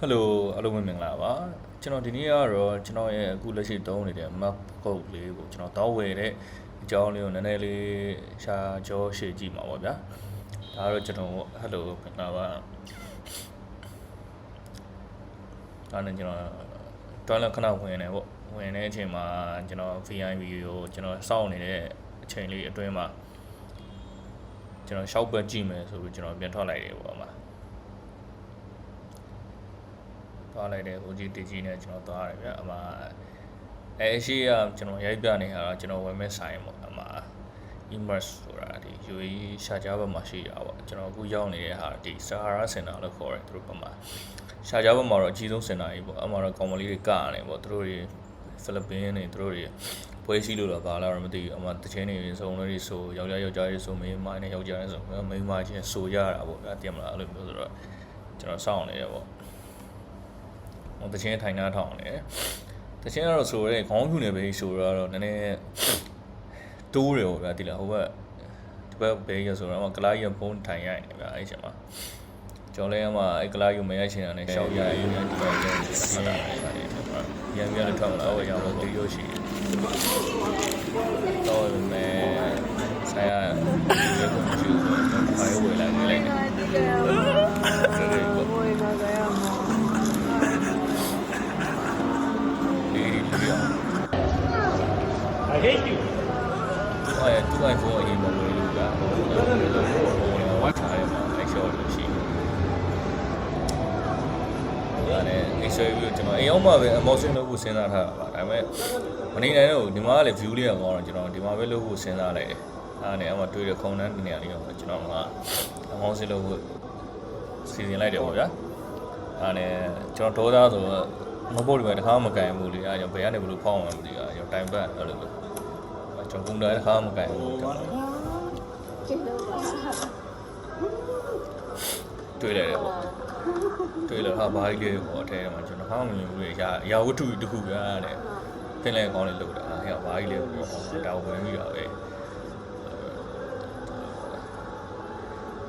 Hello အားလုံးပဲမင်္ဂလာပါကျွန်တော်ဒီနေ့ကတော့ကျွန်တော်ရဲ့အခုလက်ရှိသုံးနေတဲ့ map code လေးကိုကျွန်တော်တောင်းဝယ်တဲ့အကြောင်းလေးကိုနည်းနည်းလေးရှာကြောရှင်းကြည့်မှာပေါ့ဗျာဒါကတော့ကျွန်တော် Hello မင်္ဂလာပါဒါနဲ့ကျွန်တော်တွန်းလက်ခဏဝင်နေပေါ့ဝင်နေတဲ့အချိန်မှာကျွန်တော် VIP ကိုကျွန်တော်စောင့်နေတဲ့အချိန်လေးအတွင်းမှာကျွန်တော်ရှောက်ပတ်ကြည့်မယ်ဆိုပြီးကျွန်တော်ပြန်ထွက်လိုက်တယ်ပေါ့အမသွားလိုက်တယ်ဟိုကြီးတကြီးနဲ့ကျွန်တော်သွားရတယ်ဗျအမရှိကကျွန်တော်ရိုက်ပြနေရတာကျွန်တော်ဝယ်မဲ့ဆိုင်ပေါ့အမ immerse ဆိုတာဒီ UAE ရှာကြားဘက်မှာရှိရပါကျွန်တော်အခုရောက်နေတဲ့ဟာဒီ Sahara Center လို့ခေါ်တယ်သူတို့ဘက်မှာရှာကြားဘက်မှာတော့အကြီးဆုံး center ကြီးပေါ့အမတော့ကောင်မလေးတွေကရတယ်ပေါ့သူတို့တွေဖိလစ်ပင်းတွေသူတို့တွေပွဲရှိလို့တော့ဘာလာတော့မသိဘူးအမတချင်းတွေစုံလို့တွေဆိုယောက်ျားတွေဆိုမိန်းမနဲ့ယောက်ျားတွေဆိုမိန်းမချင်းဆိုရတာပေါ့ဗျာတင်မလားအဲ့လိုမျိုးဆိုတော့ကျွန်တော်စောင့်နေရပေါ့တချင်းထိုင်နှားထောင်နေတချင်းကတော့ဆိုရဲခေါင်းဖြူနေပဲဆိုတော့နည်းနည်းတိုးတယ်ပေါ့ဗျာဒီလားဟိုဘက်ဒီဘက်ဘေးရဆိုတော့ကလာကြီးဖုန်းထိုင်ရိုက်နေဗျာအဲ့ချိန်မှာကျော်လဲမှာအဲ့ကလာကြီးမရိုက်ချင်တာနဲ့ရှောက်ရရင်ဒီဘက်ကျဆက်တာပြန်လည်းထွက်လာတော့ရအောင်တီးရရှိတော့မယ်ဆိုင်ရရေကုန်ချူဖိုင်ဝယ်လိုက်လိုက်I hate you. I do I for him over you got. What time I show you she. ဒါနဲ့ extra ကျွန်တော်အိမ်အောင်မှာပဲ emotion လုပ်ဖို့စဉ်းစားထားတာပါဒါပေမဲ့မနေနိုင်တော့ဒီမှာကလည်း view လေးကကောင်းတော့ကျွန်တော်ဒီမှာပဲလုပ်ဖို့စဉ်းစားလိုက်တယ်အဲ့ဒါနဲ့အမှတွေ့တဲ့ခုံတန်းနေရာလေးတော့ကျွန်တော်က emotion လုပ်ဖို့စီစဉ်လိုက်တယ်ပေါ့ဗျာအဲ့ဒါနဲ့ကျွန်တော်ဒေါသဆိုတော့မပုတ်ဒီမှာတစ်ခါမကန်ဘူးလေအဲ့ကြောင့်ဘယ်ကနေဘလို့ဖောင်းမှမသိဘူးကျွန်တော်တိုင်ပတ်အဲ့လိုပဲကျွန်တော်ကွန်ပျူတာတစ်ခါမကန်ဘူးတွေ့လိုက်တယ်ပေါ့တွေ့လို့ဟာဘာကြီးလေးပေါ့အထဲမှာကျွန်တော်ဟောင်းမြင်ဘူးလေရာဝတ္ထုတစ်ခုပြတဲ့ဖင်လဲကောင်းလေးလုပ်တာဟဲ့ဘာကြီးလေးပေါ့တောက်ဝင်ပြီးတော့ပဲ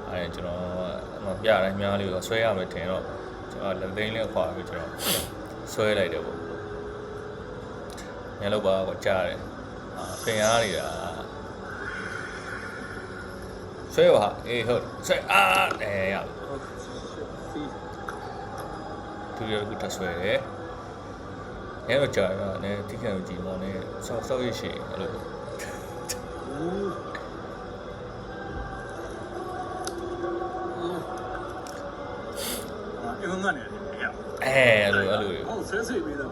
အဲ့ကျွန်တော်ပြတိုင်းများလေးကိုဆွဲရမယ်ထင်တော့ကျွန်တော်လက်သိန်းလေးခွာပြီးကျွန်တော်ဆွဲလိုက်တယ်ပေါ့ညလောက်ပါတော့ကြားတယ်ပင်အားတွေကဆွဲပါအေးဟုတ်ဆွဲရသူရကူထဆွဲတယ်အဲ့တော့ကြာတော့လည်းတိကျကြည့်မောင်းနေစောက်ရရှိအဲ့လိုအဲ့လိုနဲ့အဲ့လိုဟုတ်ဆွဲဆွေးပြီးတော့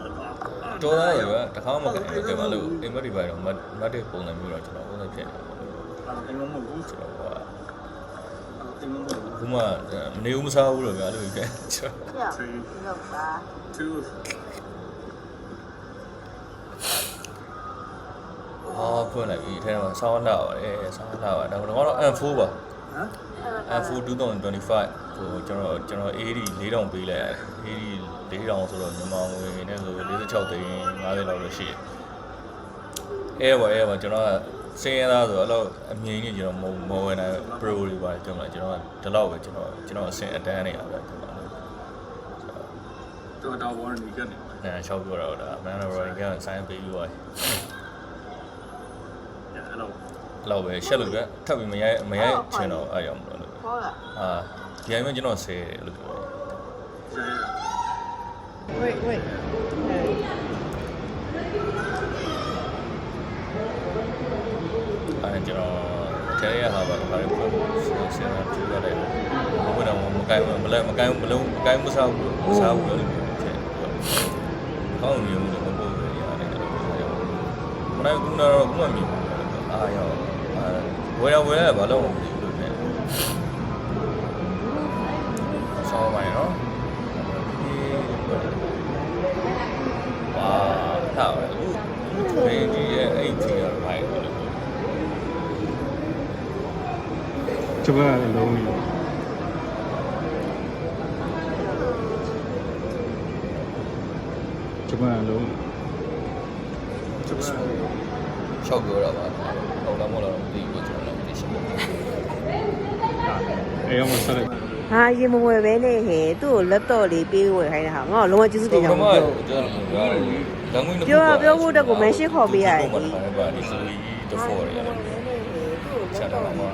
တော်သားရယ်တခါမှမကန်ဘူးကဲမလို့အိမ်မက်ဒီပိုင်းတော့မတ်တဲ့ပုံစံမျိုးတော့ကျွန်တော်ပုံစံဖြစ်နေတယ်ပေါ့အဲ့လိုမဟုတ်ဘူးကျွန်တော်ကအဲ့လိုမဟုတ်ဘူးခုမှမနေဘူးမစားဘူးလို့ဗျာအဲ့လိုပဲကျွန်တော်လောက်ပါ2ဖွင့်လိုက်ပြီအဲထဲမှာဆောင်းလာပါတယ်ဆောင်းလာပါဒါကတော့ M4 ပါဟမ် M4 2025ဟိုကျွန်တော်80 4000ပေးလိုက်ရတယ်80 4000ဆိုတော့မြန်မာငွေနဲ့ဆို46သိန်း50လောက်လို့ရှိတယ်အဲပါကျွန်တော်ကစင်းရသားဆိုတော့အဲ့လိုအမြင်ကြီးကျွန်တော်မဝင်နိုင် pro တွေပါကျွန်တော်ဒီလောက်ပဲကျွန်တော်အဆင်အတန်းနေရပဲကျွန်တော်တော့warranty ကနေချောက်ပြောတော့ဒါ man warranty ကဆိုင်ပေးပြီးသွားလောက်ပဲရှက်လို့ပြထပ်ပြီးမရိုက်ချင်တော့အဲ့ရောက်မလို့ဟုတ်လားဒီအိမ်မှာကျွန်တော်ဆဲတယ်လို့ပြောတယ် wait အဲ့ကျွန်တော်ထဲရဟာပါဘာလို့ဆဲတာကြည့်ရတယ်ဘယ်တော့မှမကိုင်းမကိုင်းမစားဘူးလို့ဖြစ်ကောင်းနေမှုလို့ပို့ရတယ်မနိုင်ဘူးတော့ဘုမမြင်ရောက်ဝယ်ရဘာလို့မသိဘူးလို့ဖြစ်ဆောင်းပါရနော်ဝါထားပါဘူးဒီရဲ့အဲ့ဒီရပါ့ကျွန်တော်အလုံးကြီးကျွန်တော်အလုံးရှောက်ပြောတာပါဟုတ်လားမဟုတ်လားမသိဘူးကျွန်တော်လည်းမသိရှိဘူးအဲ့ရောမဆက်လိုက် ဟာရေမဝယ်ပဲနဲ့ဟဲ့သူ့ကိုလက်တော့လေးပေးဝယ်ခိုင်းတာဟာငါ့ကိုလုံးဝကျေးဇူးတင်ကြောင်းပြော ကျွန်တော်လမ်းငွေနှစ် ပြောဖို့တက်ကိုမရှင်းခေါ်ပေးရတယ် ပါဒီဆိုကြီးတဖော်ရတယ်ချက်တော့မှာ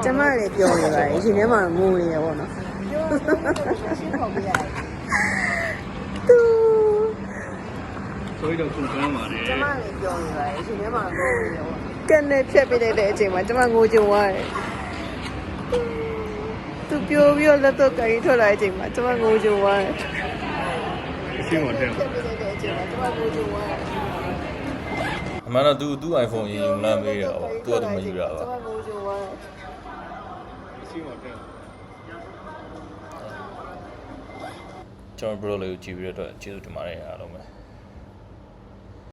ကျမလည်းပြောနေပါတယ်အချိန်ထဲမှာငိုနေရပေါ့နော်ရှင်းခေါ်ပေးရတယ်သူ 所以就共产嘛的。 ကျမလည်းပြောနေပါတယ်အချိန်ထဲမှာငိုနေရပေါ့ကက်နဲ့ဖြတ်ပေးလိုက်တဲ့အချိန်မှာကျမငိုကြုံသွားတယ်သူပြောပြီးတော့လက်တော့ကင်ထွက်လာတဲ့အချိန်မှာကျမငိုကြုံသွားတယ် 新我这样。 ဖြတ်ပေးလိုက်တဲ့အချိန်မှာကျမငိုကြုံသွားတယ် အမှန်တော့သူ့ iPhone ရင်ယူလာမေးတာပေါ့သူကမယူတာပါ ကျမငိုကြုံသွားတယ် 新我这样。 ကျွန်တော် bro လေးကိုကြည့်ပြီးတော့ကျေးဇူးတင်ပါတယ်အားလုံးပဲ